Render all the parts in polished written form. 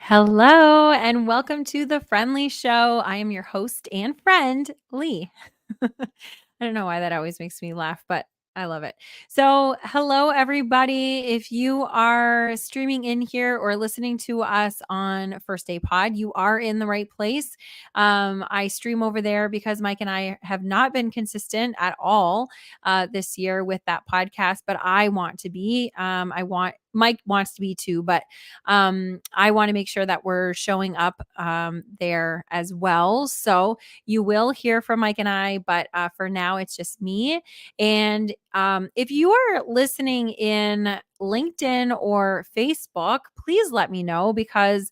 Hello and welcome to the Friend Leigh Show. I am your host and friend, Leigh. I don't know why that always makes me laugh, but I love it. So, hello, everybody. If you are streaming in here or listening to us on First Day Pod, you are in the right place. I stream over there because Mike and I have not been consistent at all this year with that podcast, but I want to be. Mike wants to be too, but I want to make sure that we're showing up there as well. So, you will hear from Mike and I, but for now, it's just me. And if you are listening in LinkedIn or Facebook, please let me know because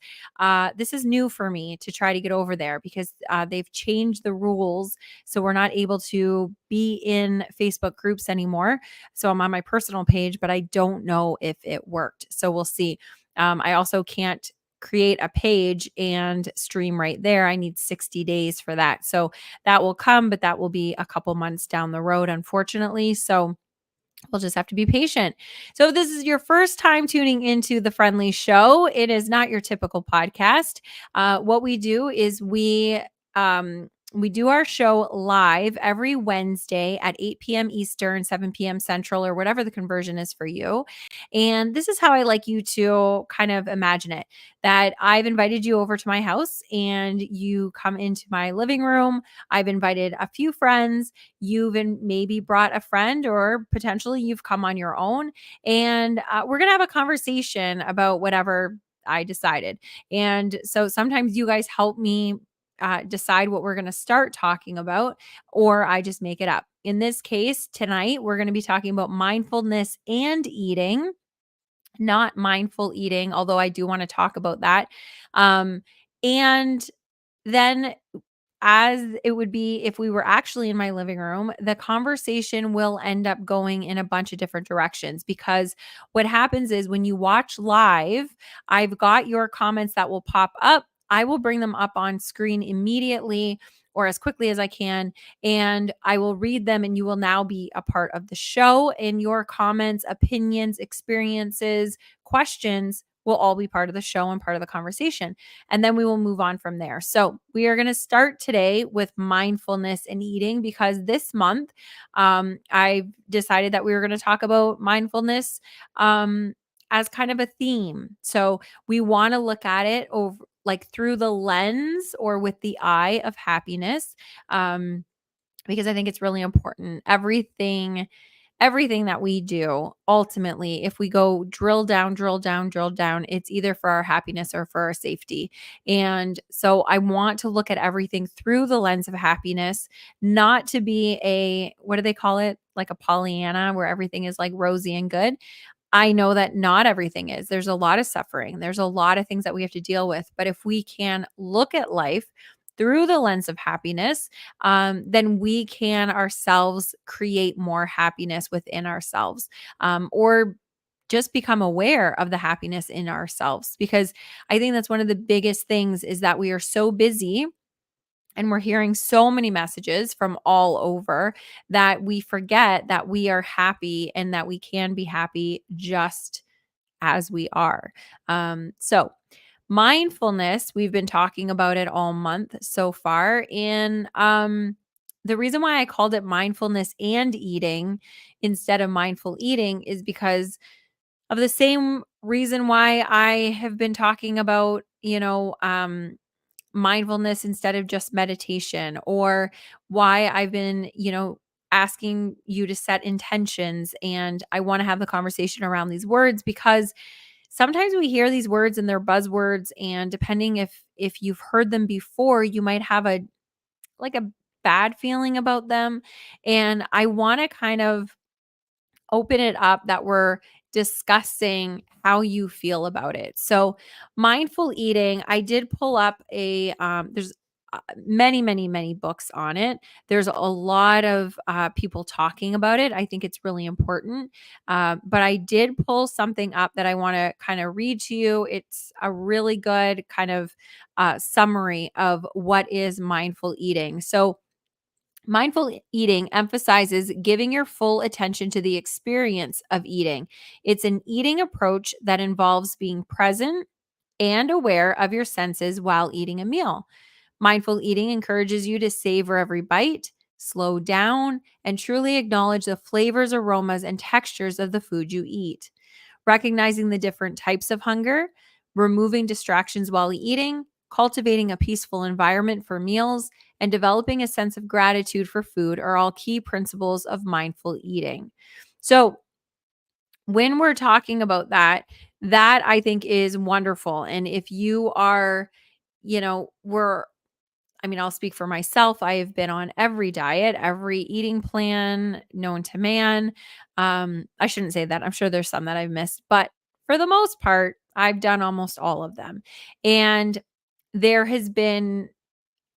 this is new for me to try to get over there because they've changed the rules. So we're not able to be in Facebook groups anymore. So I'm on my personal page, but I don't know if it worked. So we'll see. I also can't create a page and stream right there. I need 60 days for that. So that will come, but that will be a couple months down the road, unfortunately. So we'll just have to be patient. So if this is your first time tuning into the Friend Leigh Show, it is not your typical podcast. What we do is we do our show live every Wednesday at 8 p.m. Eastern, 7 p.m. Central, or whatever the conversion is for you. And this is how I like you to kind of imagine it, that I've invited you over to my house and you come into my living room. I've invited a few friends. You've maybe brought a friend, or potentially you've come on your own. And we're going to have a conversation about whatever I decided. And so sometimes you guys help me decide what we're going to start talking about, or I just make it up. In this case, tonight, we're going to be talking about mindfulness and eating, not mindful eating, although I do want to talk about that. And then as it would be if we were actually in my living room, the conversation will end up going in a bunch of different directions because what happens is when you watch live, I've got your comments that will pop up. I will bring them up on screen immediately or as quickly as I can, and I will read them, and you will now be a part of the show. And your comments, opinions, experiences, questions will all be part of the show and part of the conversation. And then we will move on from there. So we are going to start today with mindfulness and eating because this month I've decided that we were going to talk about mindfulness as kind of a theme. So we want to look at it over like through the lens or with the eye of happiness, because I think it's really important. Everything that we do, ultimately, if we go drill down, drill down, drill down, it's either for our happiness or for our safety. And so I want to look at everything through the lens of happiness, not to be what do they call it? Like a Pollyanna where everything is like rosy and good. I know that not everything is. There's a lot of suffering. There's a lot of things that we have to deal with. But if we can look at life through the lens of happiness, then we can ourselves create more happiness within ourselves, or just become aware of the happiness in ourselves. Because I think that's one of the biggest things is that we are so busy and we're hearing so many messages from all over that we forget that we are happy and that we can be happy just as we are. So, mindfulness, we've been talking about it all month so far. And the reason why I called it mindfulness and eating instead of mindful eating is because of the same reason why I have been talking about, mindfulness instead of just meditation, or why I've been, asking you to set intentions. And I want to have the conversation around these words because sometimes we hear these words and they're buzzwords, and depending if you've heard them before, you might have a bad feeling about them. And I want to kind of open it up that we're discussing how you feel about it. So, mindful eating, I did pull up there's many, many, many books on it. There's a lot of people talking about it. I think it's really important. But I did pull something up that I want to kind of read to you. It's a really good kind of summary of what is mindful eating. So, mindful eating emphasizes giving your full attention to the experience of eating. It's an eating approach that involves being present, and aware of your senses while eating a meal. Mindful eating encourages you to savor every bite, slow down, and truly acknowledge the flavors, aromas, and textures of the food you eat. Recognizing the different types of hunger, removing distractions while eating, cultivating a peaceful environment for meals, and developing a sense of gratitude for food are all key principles of mindful eating. So, when we're talking about that I think is wonderful. And if you are, I'll speak for myself. I have been on every diet, every eating plan known to man. I shouldn't say that. I'm sure there's some that I've missed, but for the most part, I've done almost all of them. And there has been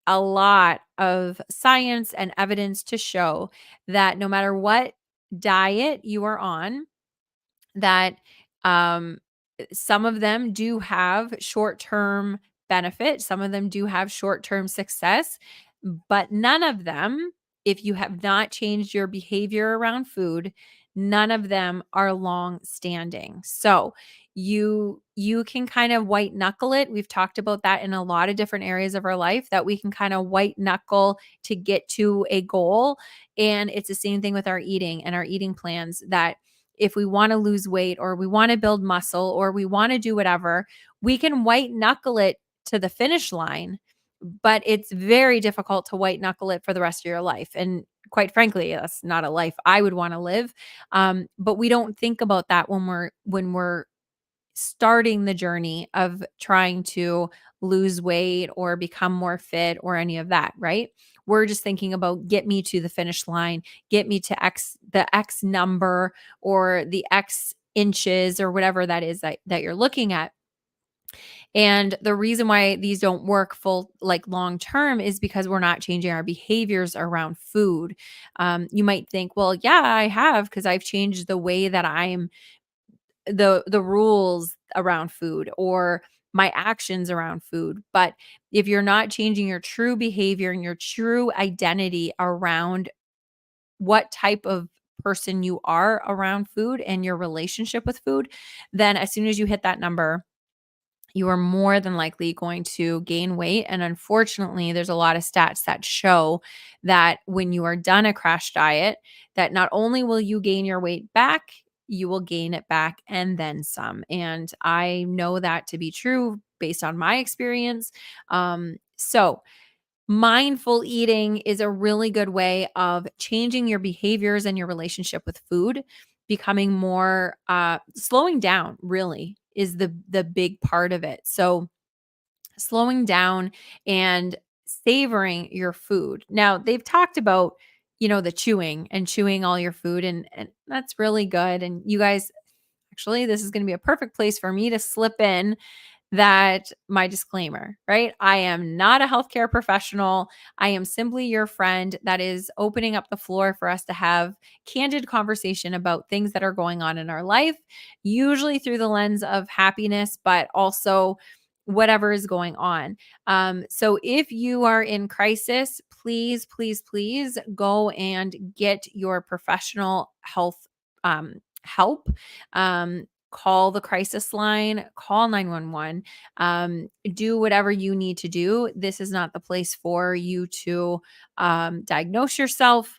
a lot of science and evidence to show that no matter what diet you are on, that um, some of them do have short-term benefit, some of them do have short-term success, but none of them, if you have not changed your behavior around food, none of them are long standing. So you can kind of white knuckle it. We've talked about that in a lot of different areas of our life, that we can kind of white knuckle to get to a goal. And it's the same thing with our eating and our eating plans, that if we want to lose weight or we want to build muscle or we want to do whatever, we can white knuckle it to the finish line, but it's very difficult to white knuckle it for the rest of your life. And quite frankly, that's not a life I would want to live. But we don't think about that when we're starting the journey of trying to lose weight or become more fit or any of that, right? We're just thinking about get me to the finish line, get me to the X number or the X inches or whatever that is that you're looking at. And the reason why these don't work full, like long term, is because we're not changing our behaviors around food. You might think, well, yeah, I have, because I've changed the way that I'm the rules around food or my actions around food. But if you're not changing your true behavior and your true identity around what type of person you are around food and your relationship with food, then as soon as you hit that number, you are more than likely going to gain weight. And unfortunately, there's a lot of stats that show that when you are done a crash diet, that not only will you gain your weight back, you will gain it back and then some. And I know that to be true based on my experience. So mindful eating is a really good way of changing your behaviors and your relationship with food, becoming more slowing down really is the big part of it. So slowing down and savoring your food. Now, they've talked about, the chewing and chewing all your food, and that's really good. And you guys, actually, this is going to be a perfect place for me to slip in that my disclaimer, right? I am not a healthcare professional. I am simply your friend that is opening up the floor for us to have candid conversation about things that are going on in our life, usually through the lens of happiness, but also whatever is going on. So if you are in crisis, please, please, please go and get your professional health help. Call the crisis line, call 911, do whatever you need to do. This is not the place for you to diagnose yourself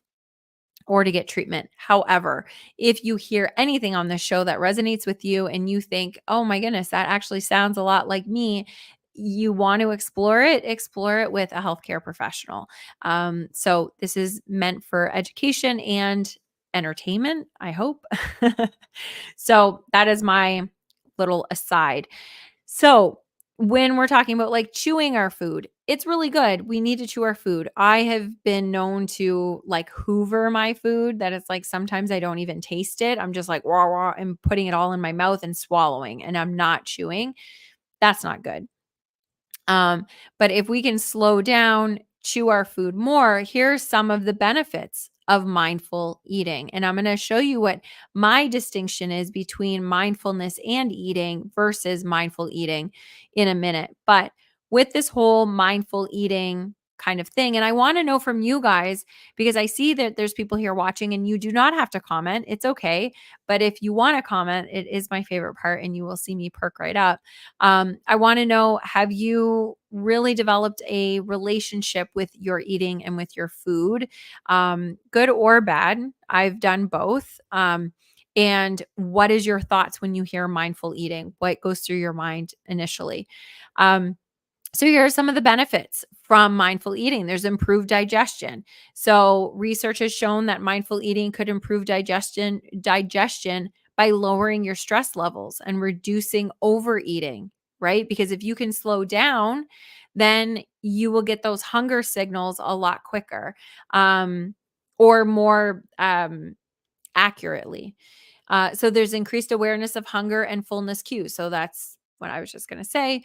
or to get treatment. However, if you hear anything on this show that resonates with you and you think, oh my goodness, that actually sounds a lot like me, you want to explore it with a healthcare professional. So this is meant for education and entertainment, I hope. So that is my little aside. So when we're talking about like chewing our food, it's really good. We need to chew our food. I have been known to like hoover my food, that it's like sometimes I don't even taste it. I'm just like wah wah and putting it all in my mouth and swallowing, and I'm not chewing. That's not good. But if we can slow down, chew our food more, here's some of the benefits of mindful eating. And I'm going to show you what my distinction is between mindfulness and eating versus mindful eating in a minute. But with this whole mindful eating kind of thing. And I want to know from you guys, because I see that there's people here watching and you do not have to comment. It's okay. But if you want to comment, it is my favorite part and you will see me perk right up. I want to know, have you really developed a relationship with your eating and with your food? Good or bad? I've done both. And what is your thoughts when you hear mindful eating? What goes through your mind initially? Um, so here are some of the benefits from mindful eating. There's improved digestion. So research has shown that mindful eating could improve digestion by lowering your stress levels and reducing overeating, right? Because if you can slow down, then you will get those hunger signals a lot quicker, or more accurately. So there's increased awareness of hunger and fullness cues. So that's what I was just going to say.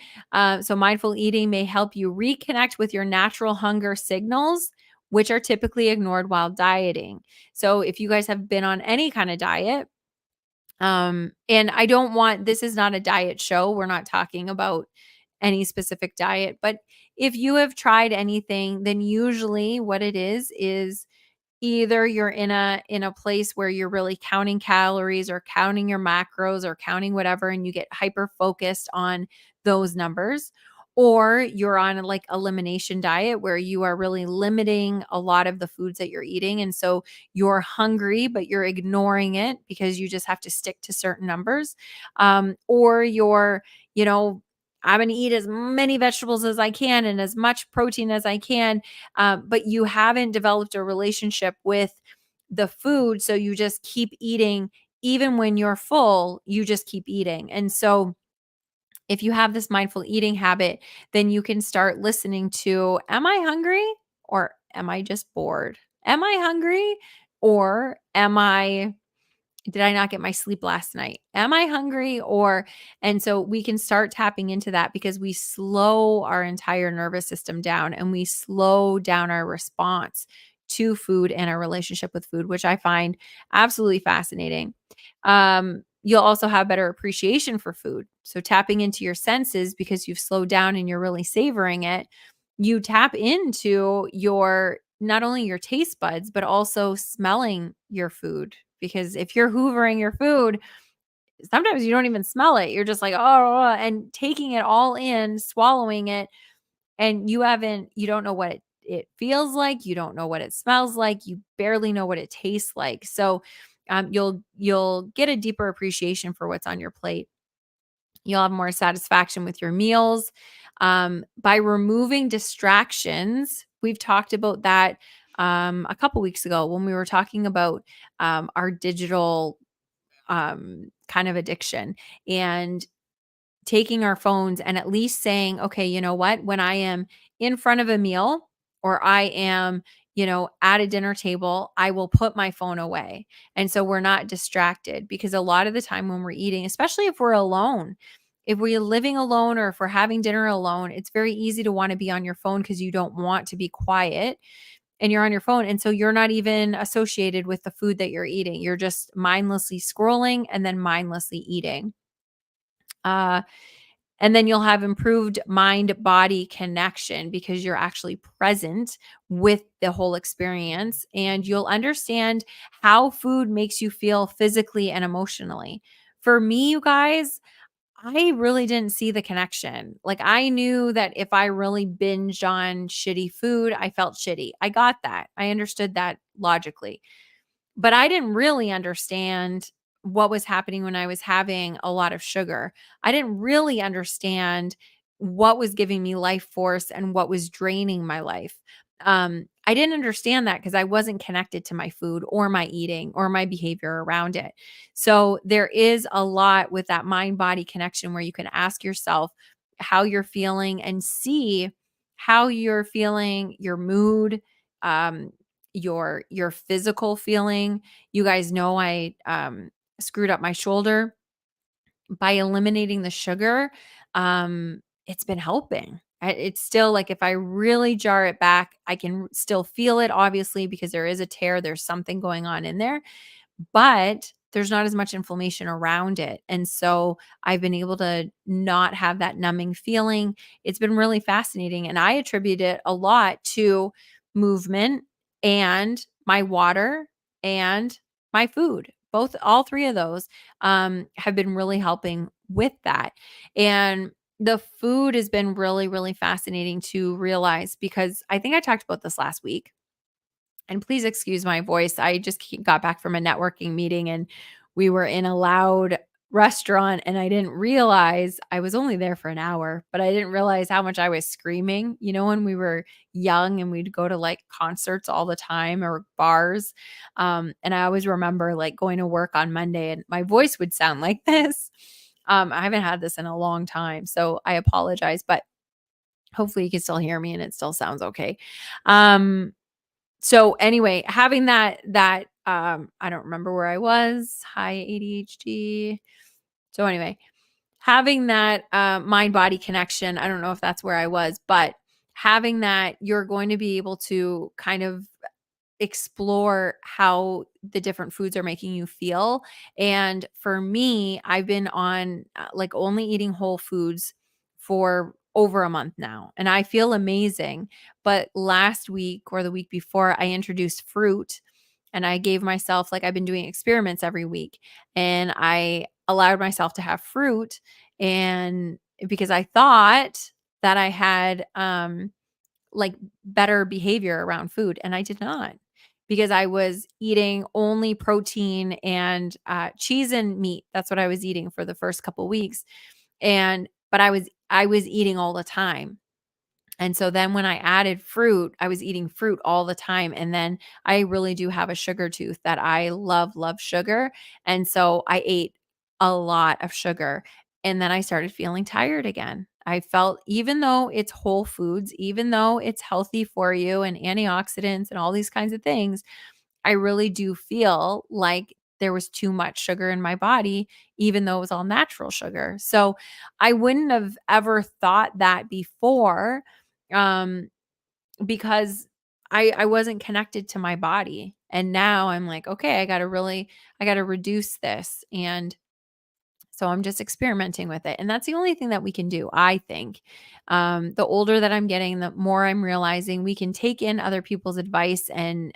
So mindful eating may help you reconnect with your natural hunger signals, which are typically ignored while dieting. So if you guys have been on any kind of diet, and I don't want, this is not a diet show. We're not talking about any specific diet, but if you have tried anything, then usually what it is either you're in a place where you're really counting calories or counting your macros or counting whatever, and you get hyper focused on those numbers, or you're on like elimination diet where you are really limiting a lot of the foods that you're eating, and so you're hungry but you're ignoring it because you just have to stick to certain numbers. Or you're, you know, I'm going to eat as many vegetables as I can and as much protein as I can, but you haven't developed a relationship with the food. So you just keep eating. Even when you're full, you just keep eating. And so if you have this mindful eating habit, then you can start listening to, am I hungry or am I just bored? Am I hungry or did I not get my sleep last night? Am I hungry? And so we can start tapping into that because we slow our entire nervous system down and we slow down our response to food and our relationship with food, which I find absolutely fascinating. You'll also have better appreciation for food. So tapping into your senses because you've slowed down and you're really savoring it, you tap into your not only your taste buds, but also smelling your food. Because if you're hoovering your food, sometimes you don't even smell it. You're just like, oh, and taking it all in, swallowing it, and you don't know what it feels like. You don't know what it smells like. You barely know what it tastes like. So you'll get a deeper appreciation for what's on your plate. You'll have more satisfaction with your meals. By removing distractions, we've talked about that a couple weeks ago when we were talking about our digital kind of addiction and taking our phones and at least saying, okay, you know what, when I am in front of a meal or I am, at a dinner table, I will put my phone away. And so we're not distracted because a lot of the time when we're eating, especially if we're alone, if we're living alone or if we're having dinner alone, it's very easy to want to be on your phone because you don't want to be quiet and you're on your phone. And so you're not even associated with the food that you're eating. You're just mindlessly scrolling and then mindlessly eating. Uh, and then you'll have improved mind body connection because you're actually present with the whole experience and you'll understand how food makes you feel physically and emotionally. For me, you guys, I really didn't see the connection. Like I knew that if I really binged on shitty food, I felt shitty. I got that. I understood that logically. But I didn't really understand what was happening when I was having a lot of sugar. I didn't really understand what was giving me life force and what was draining my life. I didn't understand that because I wasn't connected to my food or my eating or my behavior around it. So there is a lot with that mind body connection where you can ask yourself how you're feeling and see how you're feeling, your mood, um, your physical feeling. You guys know I screwed up my shoulder. By eliminating the sugar, it's been helping. It's still like if I really jar it back, I can still feel it obviously because there is a tear, there's something going on in there, but there's not as much inflammation around it. And so I've been able to not have that numbing feeling. It's been really fascinating. And I attribute it a lot to movement and my water and my food. All three of those have been really helping with that. And the food has been really, really fascinating to realize because I think I talked about this last week. And please excuse my voice. I just got back from a networking meeting and we were in a loud restaurant and I didn't realize I was only there for an hour, but I didn't realize how much I was screaming. You know, when we were young and we'd go to like concerts all the time or bars. And I always remember like going to work on Monday and my voice would sound like this. I haven't had this in a long time, so I apologize, but hopefully you can still hear me and it still sounds okay. Um, so anyway, having that I don't remember where I was, high ADHD. So anyway, having that mind body connection, I don't know if that's where I was, but having that, you're going to be able to kind of explore how the different foods are making you feel. And for me, I've been on like only eating whole foods for over a month now, and I feel amazing. But last week or the week before, I introduced fruit and I gave myself, like, I've been doing experiments every week, and I allowed myself to have fruit. And because I thought that I had, like better behavior around food, and I did not, because I was eating only protein and cheese and meat. That's what I was eating for the first couple weeks. And but I was eating all the time. And so then when I added fruit, I was eating fruit all the time. And then I really do have a sugar tooth that I love, love sugar. And so I ate a lot of sugar. And then I started feeling tired again. I felt, even though it's whole foods, even though it's healthy for you and antioxidants and all these kinds of things, I really do feel like there was too much sugar in my body, even though it was all natural sugar. So I wouldn't have ever thought that before, um, because I wasn't connected to my body. And now I'm like, okay, I got to reduce this. And so I'm just experimenting with it. And that's the only thing that we can do, I think. The older that I'm getting, the more I'm realizing we can take in other people's advice and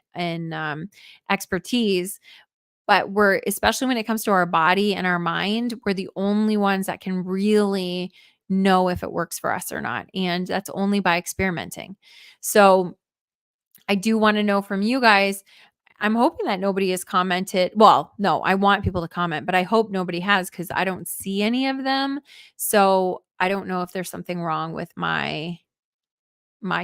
expertise, but we're, especially when it comes to our body and our mind, we're the only ones that can really know if it works for us or not. And that's only by experimenting. So I do want to know from you guys. I'm hoping that nobody has commented. Well, no, I want people to comment, but I hope nobody has because I don't see any of them. So I don't know if there's something wrong with my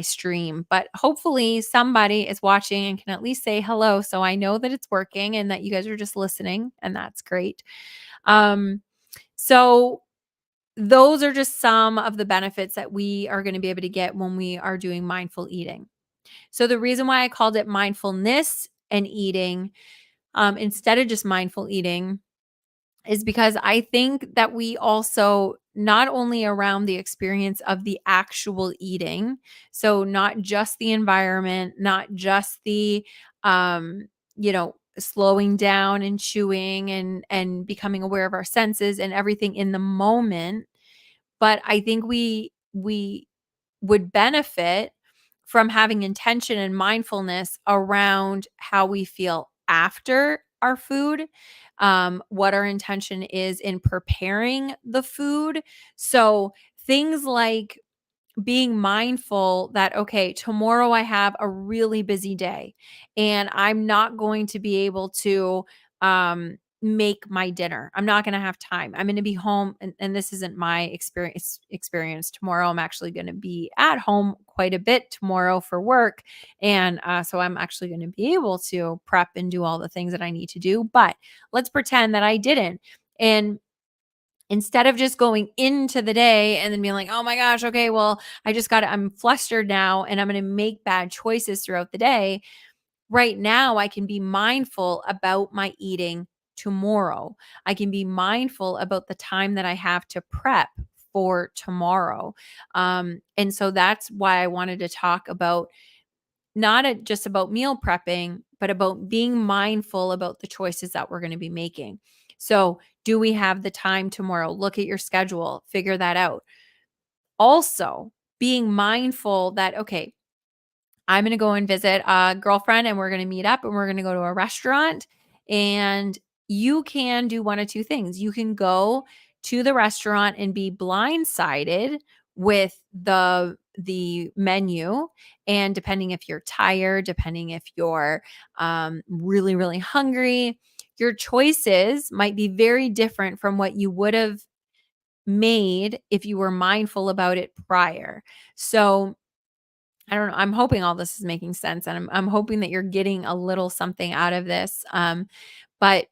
stream, but hopefully somebody is watching and can at least say hello so I know that it's working and that you guys are just listening, and that's great. So those are just some of the benefits that we are going to be able to get when we are doing mindful eating. So the reason why I called it mindfulness and eating, instead of just mindful eating, is because I think that we also, not only around the experience of the actual eating, so not just the environment, not just the slowing down and chewing and becoming aware of our senses and everything in the moment, but I think we would benefit from having intention and mindfulness around how we feel after our food, what our intention is in preparing the food. So things like being mindful that, okay, tomorrow I have a really busy day and I'm not going to be able to make my dinner. I'm not going to have time. I'm going to be home, and this isn't my experience tomorrow. I'm actually going to be at home quite a bit tomorrow for work. And so I'm actually going to be able to prep and do all the things that I need to do. But let's pretend that I didn't. And instead of just going into the day and then being like, oh my gosh, okay, well, I'm flustered now and I'm going to make bad choices throughout the day. Right now, I can be mindful about my eating tomorrow. I can be mindful about the time that I have to prep for tomorrow. And so that's why I wanted to talk about, not just about meal prepping, but about being mindful about the choices that we're going to be making. So, do we have the time tomorrow? Look at your schedule, figure that out. Also, being mindful that, okay, I'm going to go and visit a girlfriend and we're going to meet up and we're going to go to a restaurant. And you can do one of two things. You can go to the restaurant and be blindsided with the menu, and depending if you're tired, depending if you're really really hungry, your choices might be very different from what you would have made if you were mindful about it prior. So I don't know. I'm hoping all this is making sense, and I'm hoping that you're getting a little something out of this. But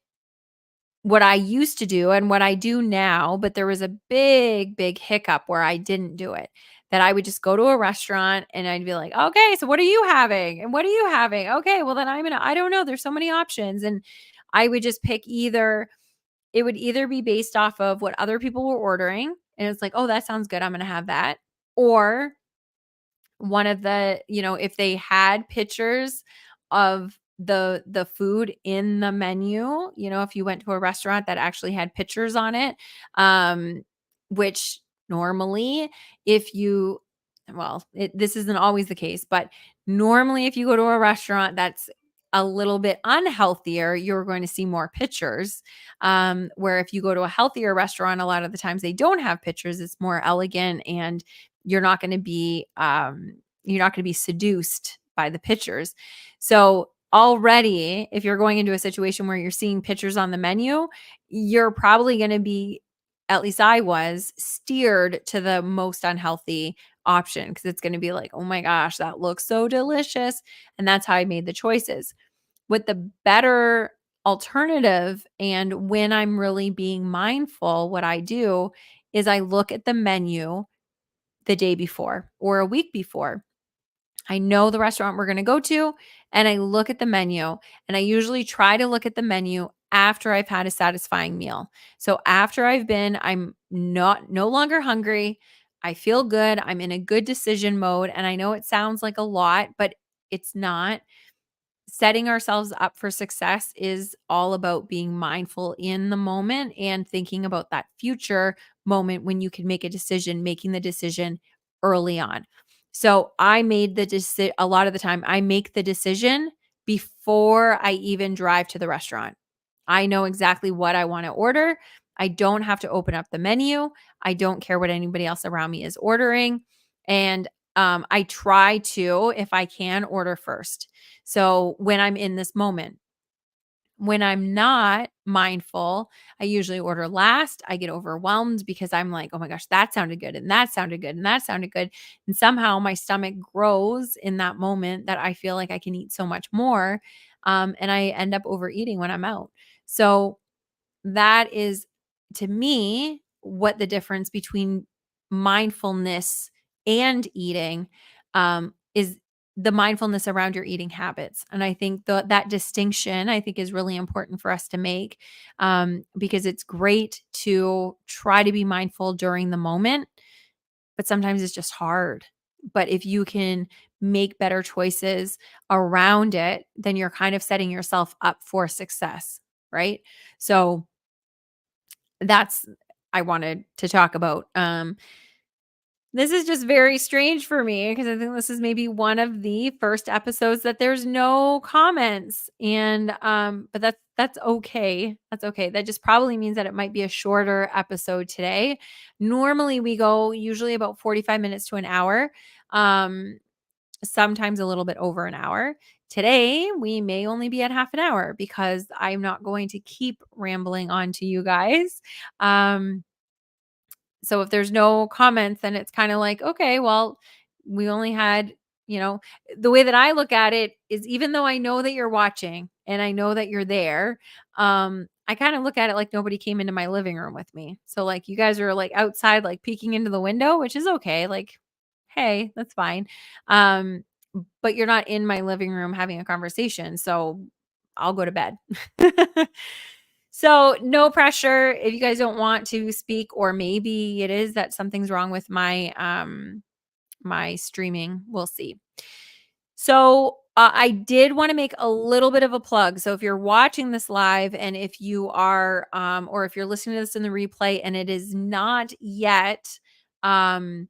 what I used to do and what I do now, but there was a big, big hiccup where I didn't do it. That I would just go to a restaurant and I'd be like, okay, so what are you having? And what are you having? Okay, well then I don't know. There's so many options. And I would just pick it would either be based off of what other people were ordering. And it's like, oh, that sounds good. I'm gonna have that. Or one of the, if they had pictures of the food in the menu, if you went to a restaurant that actually had pictures on it, um which normally, if you well, this isn't always the case, but normally if you go to a restaurant that's a little bit unhealthier, you're going to see more pictures. Where if you go to a healthier restaurant, a lot of the times they don't have pictures. It's more elegant, and you're not going to be seduced by the pictures. So already, if you're going into a situation where you're seeing pictures on the menu, you're probably going to be, at least I was, steered to the most unhealthy option, because it's going to be like, oh my gosh, that looks so delicious. And that's how I made the choices. With the better alternative, and when I'm really being mindful, what I do is I look at the menu the day before or a week before. I know the restaurant we're going to go to, and I look at the menu, and I usually try to look at the menu after I've had a satisfying meal. So after I'm no longer hungry. I feel good. I'm in a good decision mode. And I know it sounds like a lot, but it's not. Setting ourselves up for success is all about being mindful in the moment and thinking about that future moment when you can make a decision, making the decision early on. So I made the decision. A lot of the time I make the decision before I even drive to the restaurant. I know exactly what I want to order. I don't have to open up the menu. I don't care what anybody else around me is ordering. And I try to, if I can, order first. So when I'm in this moment, when I'm not mindful, I usually order last. I get overwhelmed because I'm like, oh my gosh, that sounded good. And that sounded good. And that sounded good. And somehow my stomach grows in that moment that I feel like I can eat so much more. And I end up overeating when I'm out. So that is, to me, what the difference between mindfulness and eating is, the mindfulness around your eating habits. And I think that distinction, I think, is really important for us to make, because it's great to try to be mindful during the moment, but sometimes it's just hard. But if you can make better choices around it, then you're kind of setting yourself up for success, right? So that's I wanted to talk about. This is just very strange for me, because I think this is maybe one of the first episodes that there's no comments, and but that's okay. That's okay. That just probably means that it might be a shorter episode today. Normally we go usually about 45 minutes to an hour. Sometimes a little bit over an hour. Today, we may only be at half an hour, because I'm not going to keep rambling on to you guys. Um, so if there's no comments, then it's kind of like, okay, well, we only had, the way that I look at it is, even though I know that you're watching and I know that you're there, I kind of look at it like nobody came into my living room with me. So like, you guys are like outside, like peeking into the window, which is okay. Like, hey, that's fine. Um, but you're not in my living room having a conversation. So I'll go to bed. So no pressure if you guys don't want to speak, or maybe it is that something's wrong with my streaming. We'll see. So, I did wanna make a little bit of a plug. So if you're watching this live and if you are, or if you're listening to this in the replay and it is not yet, um,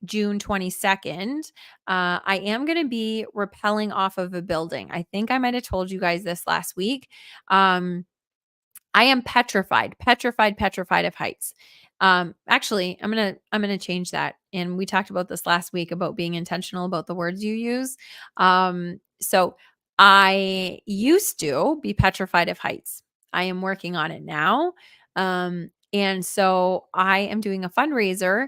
June 22nd, I am gonna be rappelling off of a building. I think I might have told you guys this last week. Um I am petrified of heights. Actually, I'm gonna change that. And we talked about this last week about being intentional about the words you use. So I used to be petrified of heights. I am working on it now. And so I am doing a fundraiser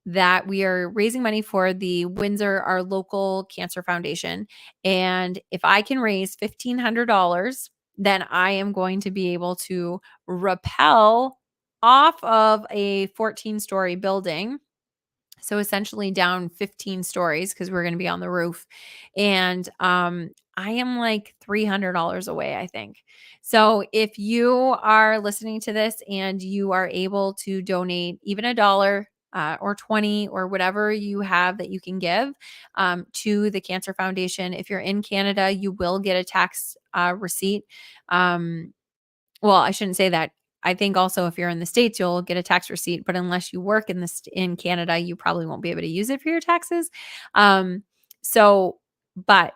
that we are raising money for the Windsor, our local cancer foundation. And if I can raise $1,500, then I am going to be able to rappel off of a 14-story building, so essentially down 15 stories because we're going to be on the roof. And I am like $300 away, I think. So if you are listening to this and you are able to donate even a dollar, or 20 or whatever you have that you can give, to the Cancer Foundation. If you're in Canada, you will get a tax receipt. Um, well, I shouldn't say that. I think also if you're in the States, you'll get a tax receipt, but unless you work in Canada, you probably won't be able to use it for your taxes. Um, so, but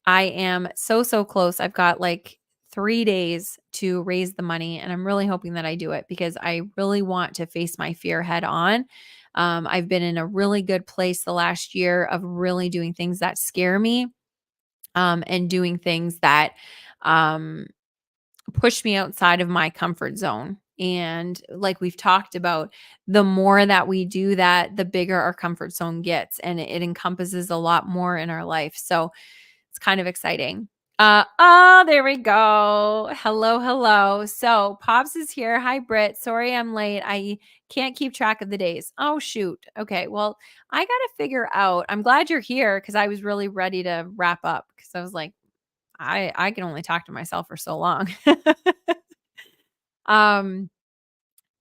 I am so close. I've got like 3 days to raise the money, and I'm really hoping that I do it because I really want to face my fear head on. I've been in a really good place the last year of really doing things that scare me, and doing things that, um, push me outside of my comfort zone. And like we've talked about, the more that we do that, the bigger our comfort zone gets and it encompasses a lot more in our life. So it's kind of exciting. Oh, there we go. Hello, hello. So Pops is here. Hi, Britt. Sorry I'm late. I can't keep track of the days. Oh, shoot. Okay. Well, I got to figure out. I'm glad you're here because I was really ready to wrap up because I was like, I can only talk to myself for so long. Um,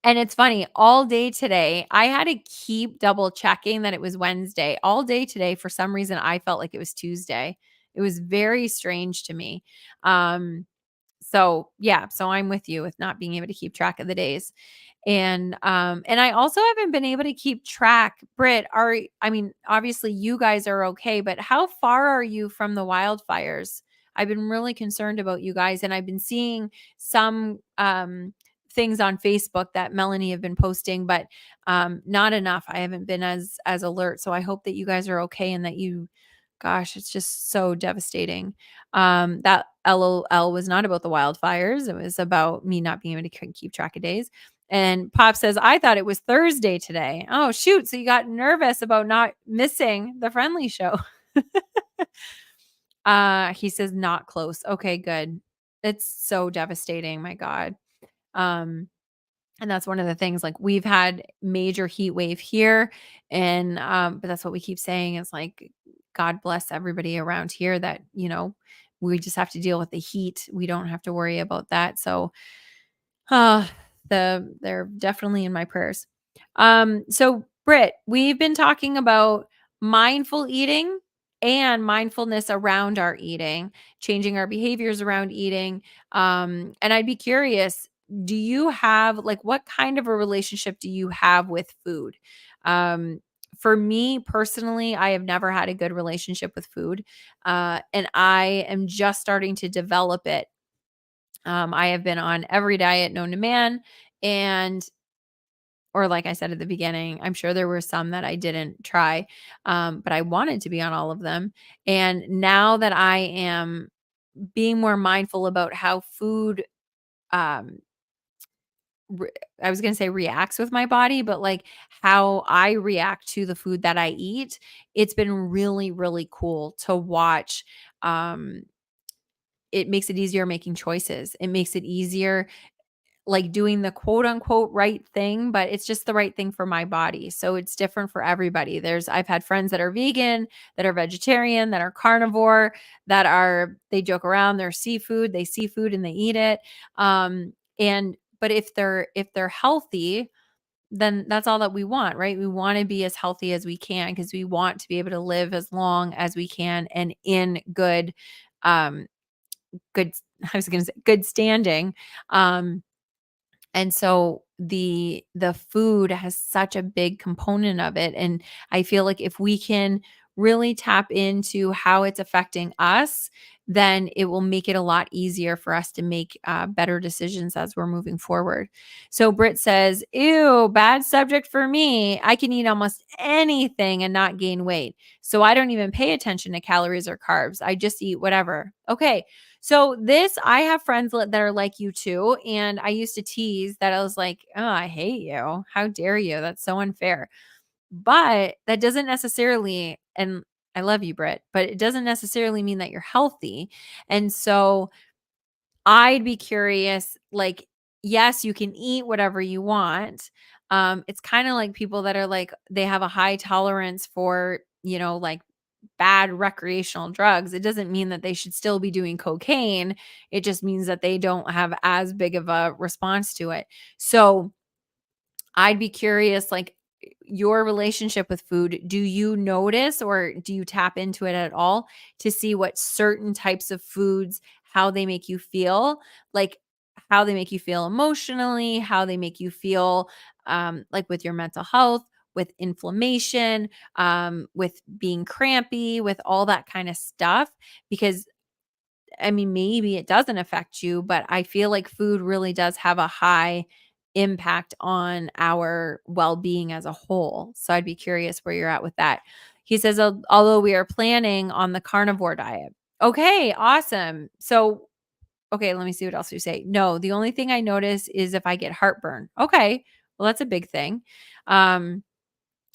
and it's funny, all day today, I had to keep double checking that it was Wednesday. All day today, for some reason, I felt like it was Tuesday. It was very strange to me. So yeah, so I'm with you with not being able to keep track of the days. And I also haven't been able to keep track. Britt, I mean, obviously you guys are okay, but how far are you from the wildfires? I've been really concerned about you guys, and I've been seeing some things on Facebook that Melanie have been posting, but not enough. I haven't been as alert. So I hope that you guys are okay and that you, gosh, it's just so devastating. That LOL was not about the wildfires. It was about me not being able to keep track of days. And Pop says, I thought it was Thursday today. Oh, shoot. So you got nervous about not missing the Friend Leigh Show. He says, not close. Okay, good. It's so devastating. My God. Um, and that's one of the things, like, we've had major heat wave here, and, but that's what we keep saying is, like, God bless everybody around here that, we just have to deal with the heat. We don't have to worry about that. So, uh, they're definitely in my prayers. So Britt, we've been talking about mindful eating and mindfulness around our eating, changing our behaviors around eating. And I'd be curious, do you have, like, what kind of a relationship do you have with food? Um, for me personally, I have never had a good relationship with food. And I am just starting to develop it. I have been on every diet known to man, and or like I said at the beginning, I'm sure there were some that I didn't try, but I wanted to be on all of them. And now that I am being more mindful about how food, um, re- I was going to say reacts with my body, but like how I react to the food that I eat, it's been really, really cool to watch. It makes it easier making choices. It makes it easier, like, doing the quote unquote right thing, but it's just the right thing for my body. So it's different for everybody. I've had friends that are vegan, that are vegetarian, that are carnivore, they joke around, they're seafood, they see food and they eat it. And but if they're healthy, then that's all that we want, right? We want to be as healthy as we can because we want to be able to live as long as we can and in um, good, I was going to say good standing. Um, and so the food has such a big component of it, and I feel like if we can really tap into how it's affecting us, then it will make it a lot easier for us to make better decisions as we're moving forward. So Britt says, ew, bad subject for me. I can eat almost anything and not gain weight. So I don't even pay attention to calories or carbs. I just eat whatever. Okay. So I have friends that are like you too. And I used to tease that I was like, oh, I hate you. How dare you? That's so unfair. But that doesn't necessarily, and I love you, Britt, but it doesn't necessarily mean that you're healthy. And so I'd be curious, like, yes, you can eat whatever you want. It's kind of like people that are like, they have a high tolerance for, like bad recreational drugs. It doesn't mean that they should still be doing cocaine. It just means that they don't have as big of a response to it. So I'd be curious, like your relationship with food, do you notice or do you tap into it at all to see what certain types of foods, how they make you feel, like how they make you feel emotionally, how they make you feel like with your mental health, with inflammation, with being crampy, with all that kind of stuff? Because I mean, maybe it doesn't affect you, but I feel like food really does have a high impact on our well-being as a whole. So I'd be curious where you're at with that. He says, although we are planning on the carnivore diet. Okay, awesome. So, okay, let me see what else you say. No, the only thing I notice is if I get heartburn. Okay, well, that's a big thing. Um,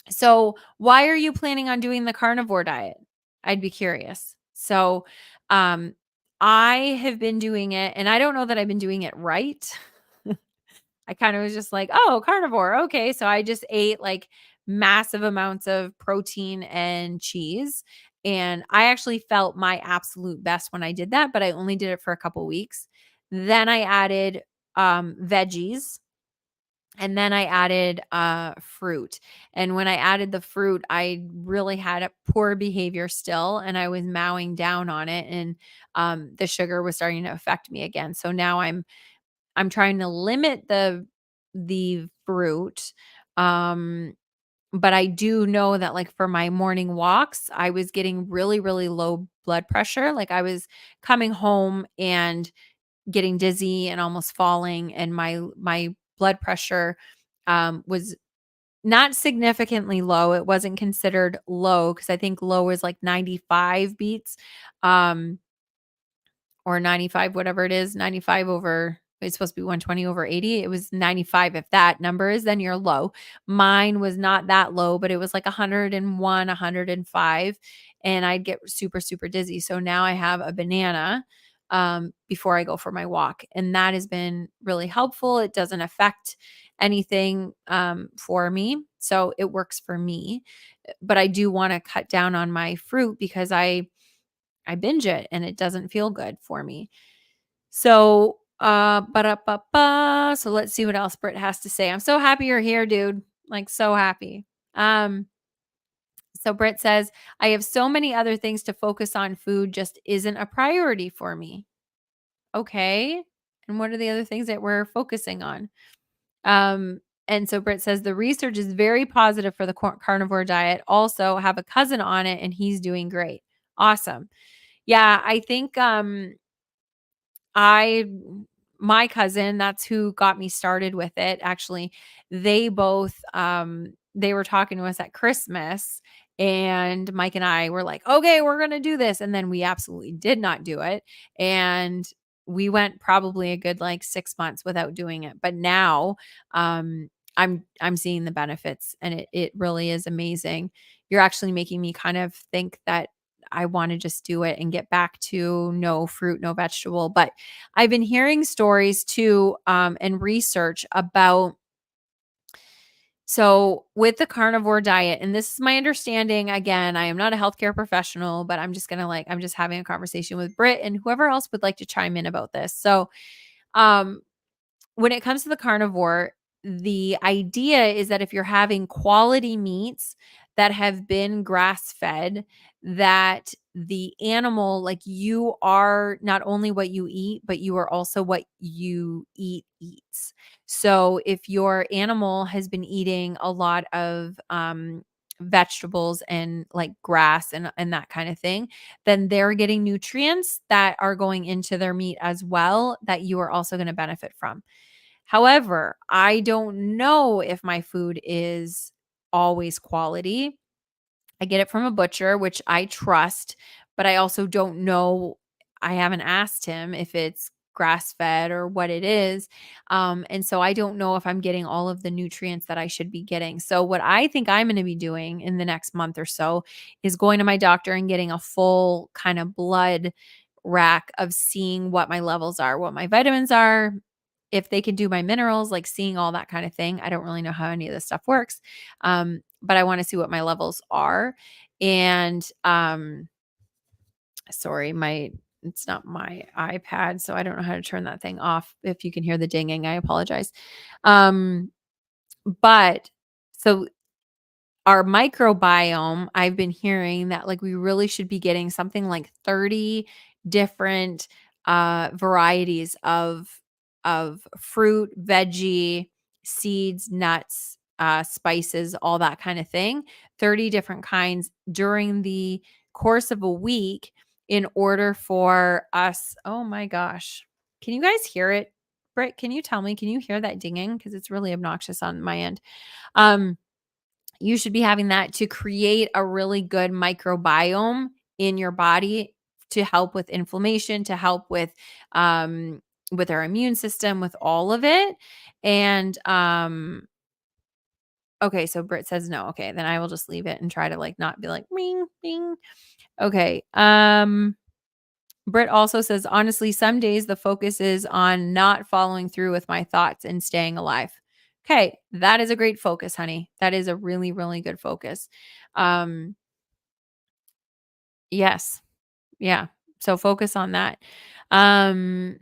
so why are you planning on doing the carnivore diet? I'd be curious. So, um, I have been doing it and I don't know that I've been doing it right. I kind of was just like, oh, carnivore. Okay. So I just ate like massive amounts of protein and cheese. And I actually felt my absolute best when I did that, but I only did it for a couple weeks. Then I added veggies and then I added fruit. And when I added the fruit, I really had a poor behavior still and I was mowing down on it and the sugar was starting to affect me again. So now I'm trying to limit the fruit. Um but I do know that like for my morning walks, I was getting really really low blood pressure. Like I was coming home and getting dizzy and almost falling and my blood pressure was not significantly low. It wasn't considered low because I think low is like 95 beats. Um or 95, whatever it is, 95 over, it's supposed to be 120 over 80. It was 95. If that number is, then you're low. Mine was not that low, but it was like 101, 105. And I'd get super, super dizzy. So now I have a banana before I go for my walk. And that has been really helpful. It doesn't affect anything for me. So it works for me. But I do want to cut down on my fruit because I binge it and it doesn't feel good for me. So, ba-da-ba-ba. So let's see what else Britt has to say. I'm so happy you're here, dude. Like so happy. So Britt says, I have so many other things to focus on. Food just isn't a priority for me. Okay. And what are the other things that we're focusing on? And so Britt says the research is very positive for the carnivore diet. Also, have a cousin on it and he's doing great. Awesome. Yeah, I think I my cousin, that's who got me started with it. Actually, they both they were talking to us at Christmas and Mike and I were like, "Okay, we're going to do this." And then we absolutely did not do it. And we went probably a good like 6 months without doing it. But now I'm seeing the benefits and it really is amazing. You're actually making me kind of think that I want to just do it and get back to no fruit, no vegetable. But I've been hearing stories too, and research about so with the carnivore diet, and this is my understanding. Again, I am not a healthcare professional, but I'm just gonna I'm just having a conversation with Britt and whoever else would like to chime in about this. So, um, when it comes to the carnivore, the idea is that if you're having quality meats that have been grass fed, that the animal, like you are not only what you eat, but you are also what you eat eats. So if your animal has been eating a lot of vegetables and like grass and that kind of thing, then they're getting nutrients that are going into their meat as well that you are also going to benefit from. However, I don't know if my food is always quality. I get it from a butcher, which I trust, but I also don't know. I haven't asked him if it's grass fed or what it is. And so I don't know if I'm getting all of the nutrients that I should be getting. So, what I think I'm going to be doing in the next month or so is going to my doctor and getting a full kind of blood rack of seeing what my levels are, what my vitamins are, if they can do my minerals, like seeing all that kind of thing. I don't really know how any of this stuff works. But I want to see what my levels are. And sorry, it's not my iPad, so I don't know how to turn that thing off. If you can hear the dinging, I apologize. Um, but so our microbiome, I've been hearing that like we really should be getting something like 30 different varieties of fruit, veggie, seeds, nuts, spices, all that kind of thing. 30 different kinds during the course of a week in order for us. Oh my gosh. Can you guys hear it? Britt, can you tell me? Can you hear that dinging? Because it's really obnoxious on my end. Um, you should be having that to create a really good microbiome in your body to help with inflammation, to help with our immune system, with all of it. And okay, so Britt says no. Okay, then I will just leave it and try to like not be like ring, ring. Okay. Britt also says, honestly, some days the focus is on not following through with my thoughts and staying alive. Okay, that is a great focus, honey. That is a really, really good focus. Um, yes. Yeah. So focus on that. Um,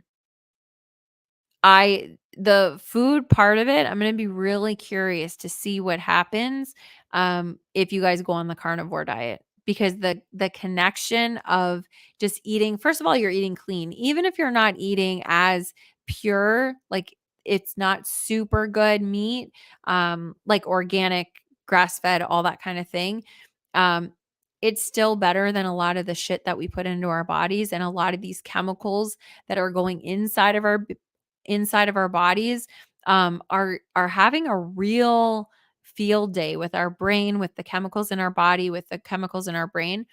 the food part of it, I'm going to be really curious to see what happens if you guys go on the carnivore diet, because the connection of just eating, first of all, you're eating clean. Even if you're not eating as pure, like it's not super good meat, like organic, grass-fed, all that kind of thing. Um it's still better than a lot of the shit that we put into our bodies, and a lot of these chemicals that are going inside of our bodies are having a real field day with our brain, with the chemicals in our body, with the chemicals in our brain.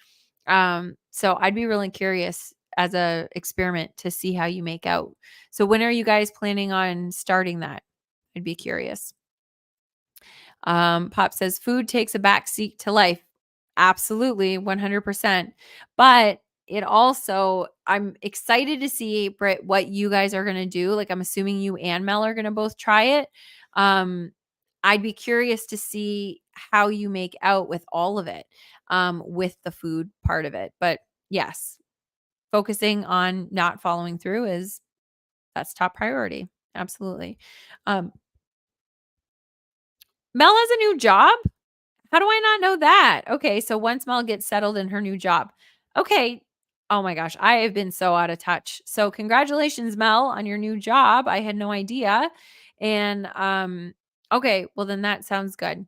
So I'd be really curious as a experiment to see how you make out. So when are you guys planning on starting that? I'd be curious. Pop says food takes a back seat to life. Absolutely, 100%. But it also, I'm excited to see, Britt, what you guys are going to do. Like, I'm assuming you and Mel are going to both try it. Um, I'd be curious to see how you make out with all of it, with the food part of it. But yes, focusing on not following through that's top priority. Absolutely. Um, Mel has a new job. How do I not know that? Okay, so once Mel gets settled in her new job. Okay. Oh my gosh, I have been so out of touch. So congratulations, Mel, on your new job. I had no idea. And okay, well then that sounds good.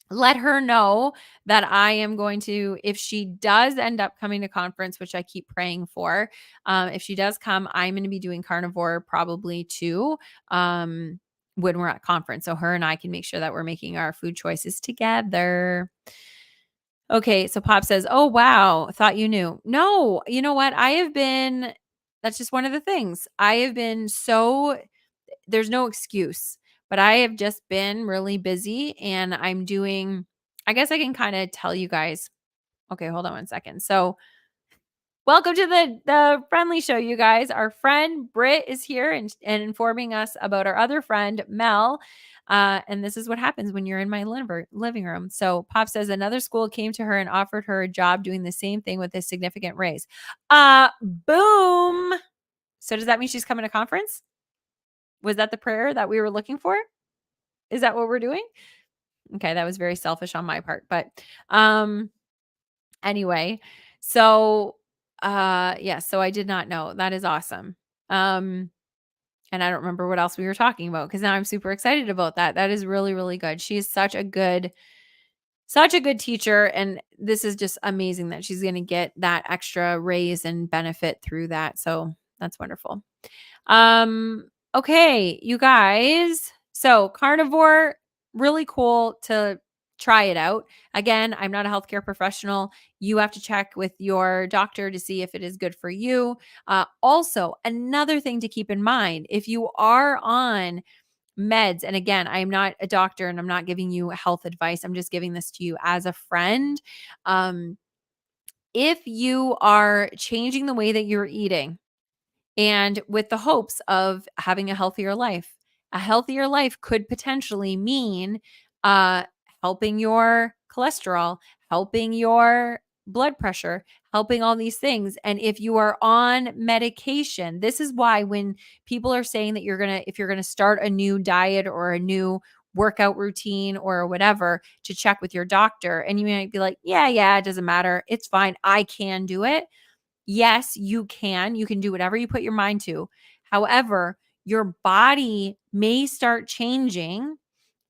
Let her know that I am going to, if she does end up coming to conference, which I keep praying for, if she does come, I'm going to be doing carnivore probably too, when we're at conference. So her and I can make sure that we're making our food choices together. Okay, so Pop says, "Oh wow, thought you knew." No, you know what? That's just one of the things. I have been so there's no excuse, but I have just been really busy and I'm doing I guess I can kind of tell you guys. Okay, hold on one second. So, welcome to the Friend Leigh Show, you guys. Our friend Britt is here and informing us about our other friend Mel. And this is what happens when you're in my living room. So Pop says another school came to her and offered her a job doing the same thing with a significant raise. Boom. So does that mean she's coming to conference? Was that the prayer that we were looking for? Is that what we're doing? Okay, that was very selfish on my part, but um anyway, so yeah, so I did not know. That is awesome. Um and I don't remember what else we were talking about because now I'm super excited about that. That is really, really good. She is such a good teacher. And this is just amazing that she's going to get that extra raise and benefit through that. So that's wonderful. Okay, you guys. So carnivore, really cool to try it out. Again, I'm not a healthcare professional. You have to check with your doctor to see if it is good for you. Also, another thing to keep in mind, if you are on meds, and again, I'm not a doctor and I'm not giving you health advice. I'm just giving this to you as a friend. Um, if you are changing the way that you're eating, and with the hopes of having a healthier life. A healthier life could potentially mean uh, helping your cholesterol, helping your blood pressure, helping all these things. And if you are on medication, this is why when people are saying that if you're going to start a new diet or a new workout routine or whatever, to check with your doctor, and you might be like, yeah, it doesn't matter. It's fine. I can do it. Yes, you can. You can do whatever you put your mind to. However, your body may start changing.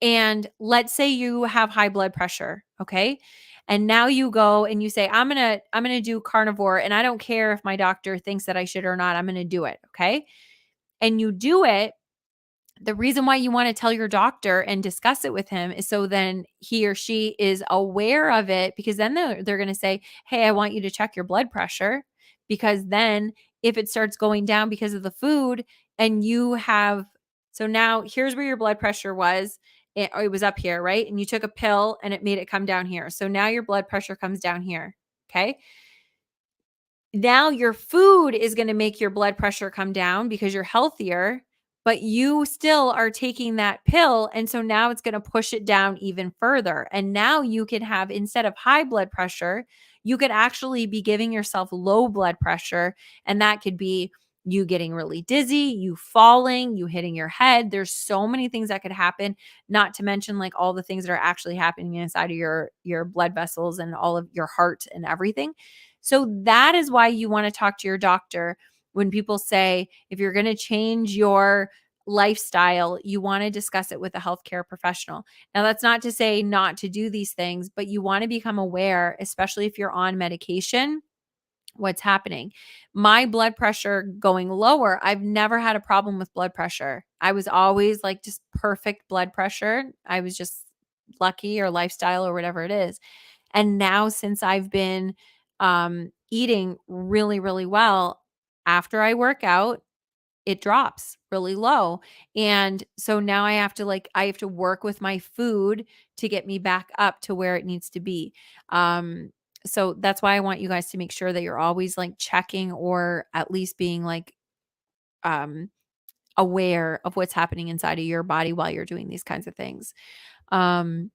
And let's say you have high blood pressure, okay? And now you go and you say, I'm going to do carnivore and I don't care if my doctor thinks that I should or not. I'm going to do it, okay? And you do it. The reason why you want to tell your doctor and discuss it with him is so then he or she is aware of it, because then they're going to say, hey, I want you to check your blood pressure, because then if it starts going down because of the food and you have, so now here's where your blood pressure was. It was up here, right? And you took a pill and it made it come down here. So now your blood pressure comes down here. Okay. Now your food is going to make your blood pressure come down because you're healthier, but you still are taking that pill. And so now it's going to push it down even further. And now you can have, instead of high blood pressure, you could actually be giving yourself low blood pressure. And that could be you getting really dizzy, you falling, you hitting your head. There's so many things that could happen, not to mention like all the things that are actually happening inside of your blood vessels and all of your heart and everything. So that is why you want to talk to your doctor. When people say, if you're going to change your lifestyle, you want to discuss it with a healthcare professional. Now, that's not to say not to do these things, but you want to become aware, especially if you're on medication, what's happening. My blood pressure going lower, I've never had a problem with blood pressure. I was always like just perfect blood pressure. I was just lucky, or lifestyle, or whatever it is. And now since I've been eating really, really well, after I work out, it drops really low. And so now I have to work with my food to get me back up to where it needs to be. Um, so that's why I want you guys to make sure that you're always like checking, or at least being like um aware of what's happening inside of your body while you're doing these kinds of things. Um,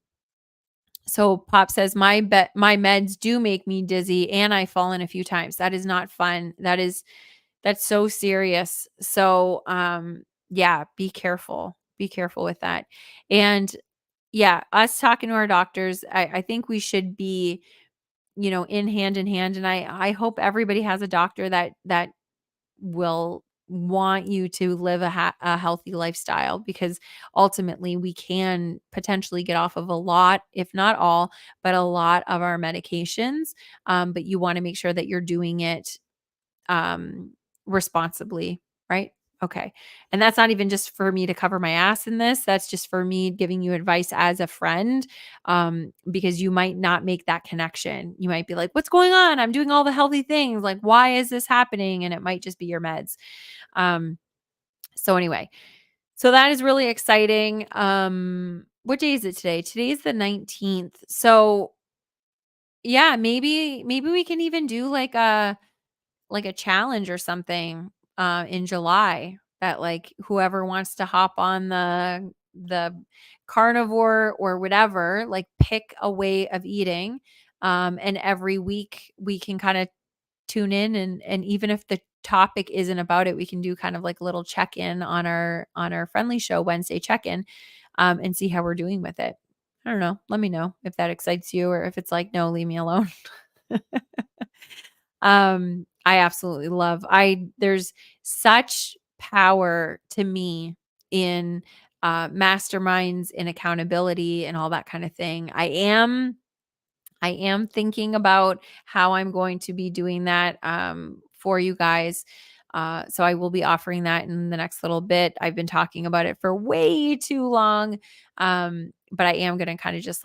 so Pop says my meds do make me dizzy and I've fallen a few times. That is not fun. That's so serious. So yeah, be careful. Be careful with that. And yeah, us talking to our doctors, I think we should be, in hand. And I hope everybody has a doctor that will want you to live a healthy lifestyle, because ultimately we can potentially get off of a lot, if not all, but a lot of our medications. But you want to make sure that you're doing it um, responsibly, right? Okay. And that's not even just for me to cover my ass in this. That's just for me giving you advice as a friend, because you might not make that connection. You might be like, what's going on? I'm doing all the healthy things. Like, why is this happening? And it might just be your meds. Um, so anyway, so that is really exciting. What day is it today? Today is the 19th. So yeah, maybe we can even do like a challenge or something in July, that like whoever wants to hop on the carnivore or whatever, like pick a way of eating. And every week we can kind of tune in, and even if the topic isn't about it, we can do kind of like a little check-in on our Friend Leigh Show Wednesday check-in. and see how we're doing with it. I don't know. Let me know if that excites you or if it's like, no, leave me alone. I absolutely love there's such power to me in masterminds and accountability and all that kind of thing. I am thinking about how I'm going to be doing that for you guys. So I will be offering that in the next little bit. I've been talking about it for way too long. But I am going to kind of just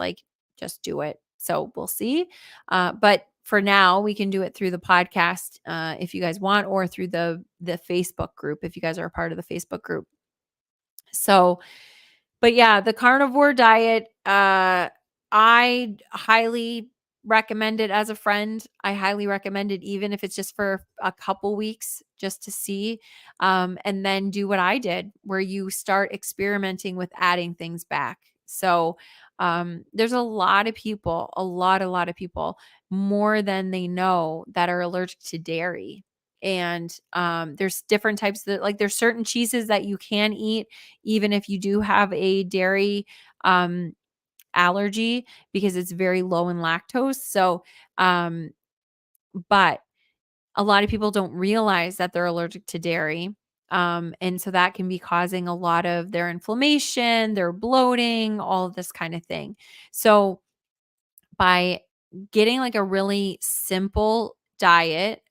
do it. So we'll see. But for now, we can do it through the podcast if you guys want, or through the Facebook group if you guys are a part of the Facebook group. So but yeah, the carnivore diet, I highly recommend it as a friend. I highly recommend it even if it's just for a couple weeks just to see. And then do what I did where you start experimenting with adding things back. So there's a lot of people, a lot of people, more than they know, that are allergic to dairy. And there's different types that, like, there's certain cheeses that you can eat even if you do have a dairy um, allergy, because it's very low in lactose. So, um, but a lot of people don't realize that they're allergic to dairy. And so that can be causing a lot of their inflammation, their bloating, all of this kind of thing. So, by getting like a really simple diet.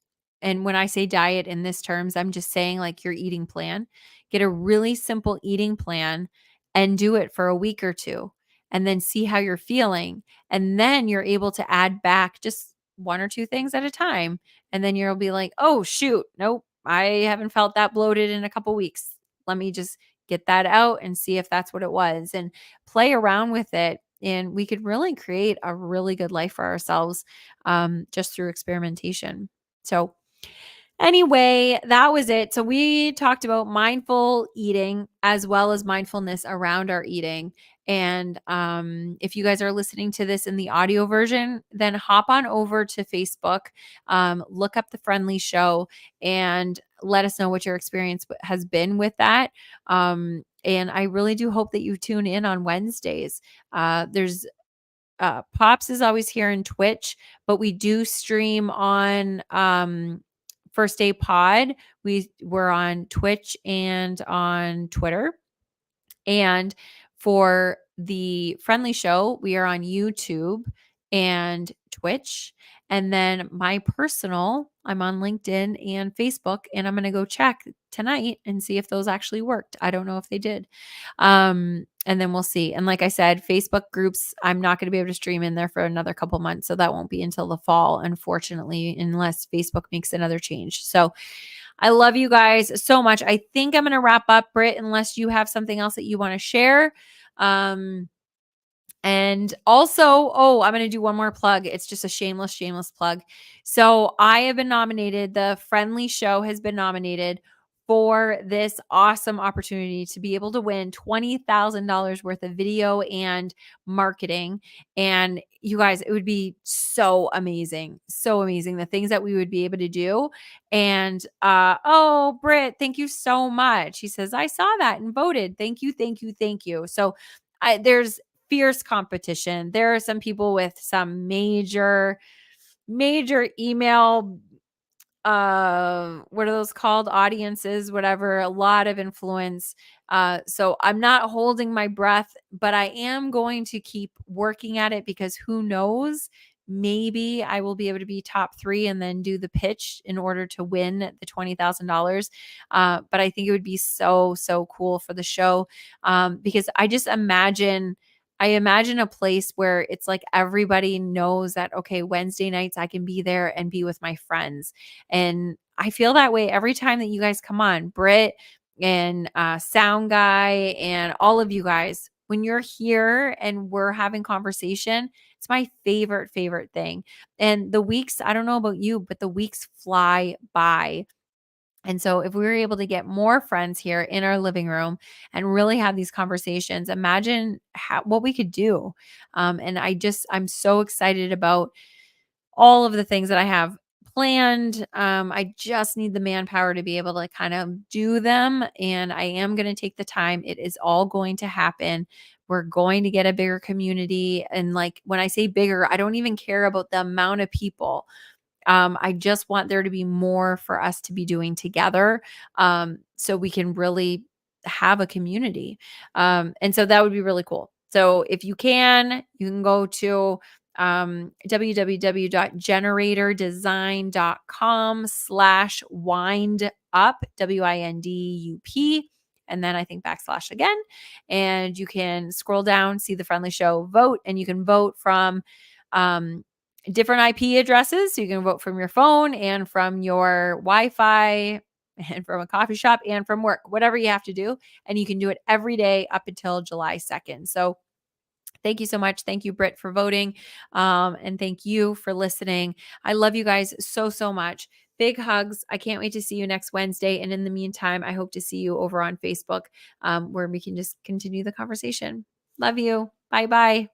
And when I say diet in this terms, I'm just saying like your eating plan. Get a really simple eating plan and do it for a week or two, and then see how you're feeling. And then you're able to add back just one or two things at a time. And then you'll be like, oh, shoot, nope, I haven't felt that bloated in a couple weeks. Let me just get that out and see if that's what it was, and play around with it. And we could really create a really good life for ourselves just through experimentation. So, anyway, that was it. So, we talked about mindful eating as well as mindfulness around our eating. And if you guys are listening to this in the audio version, then hop on over to Facebook, look up the Friend Leigh Show, and let us know what your experience has been with that. And I really do hope that you tune in on Wednesdays. There's Pops is always here in Twitch, but we do stream on First Day Pod. We're on Twitch and on Twitter. And for the Friend Leigh Show, we are on YouTube and Twitch. And then my personal, I'm on LinkedIn and Facebook, and I'm going to go check tonight and see if those actually worked. I don't know if they did. And then we'll see. And like I said, Facebook groups, I'm not going to be able to stream in there for another couple months. So that won't be until the fall, unfortunately, unless Facebook makes another change. So I love you guys so much. I think I'm going to wrap up, Britt, unless you have something else that you want to share. And also, I'm going to do one more plug. It's just a shameless plug. So I have been nominated. The Friend Leigh Show has been nominated for this awesome opportunity to be able to win $20,000 worth of video and marketing. And you guys, it would be so amazing. So amazing. The things that we would be able to do. And, Britt, thank you so much. He says, I saw that and voted. Thank you. Thank you. Thank you. So there's fierce competition. There are some people with some major email what are those called, audiences, whatever, a lot of influence. So I'm not holding my breath, but I am going to keep working at it, because who knows, maybe I will be able to be top 3 and then do the pitch in order to win the $20,000. But I think it would be so cool for the show, because I imagine a place where it's like everybody knows that, okay, Wednesday nights I can be there and be with my friends. And I feel that way every time that you guys come on, Britt and Sound Guy and all of you guys. When you're here and we're having conversation, it's my favorite thing. And the weeks, I don't know about you, but the weeks fly by. And so if we were able to get more friends here in our living room and really have these conversations, imagine what we could do. And I'm so excited about all of the things that I have planned. I just need the manpower to be able to kind of do them. And I am going to take the time. It is all going to happen. We're going to get a bigger community. And like when I say bigger, I don't even care about the amount of people. I just want there to be more for us to be doing together, so we can really have a community. And so that would be really cool. So if you can go to www.generatordesign.com/wind up, WINDUP. And then I think backslash again. And you can scroll down, see the Friend Leigh Show, vote, and you can vote from different IP addresses. So you can vote from your phone and from your Wi-Fi and from a coffee shop and from work, whatever you have to do. And you can do it every day up until July 2nd. So thank you so much. Thank you, Britt, for voting. And thank you for listening. I love you guys so, so much. Big hugs. I can't wait to see you next Wednesday. And in the meantime, I hope to see you over on Facebook, where we can just continue the conversation. Love you. Bye-bye.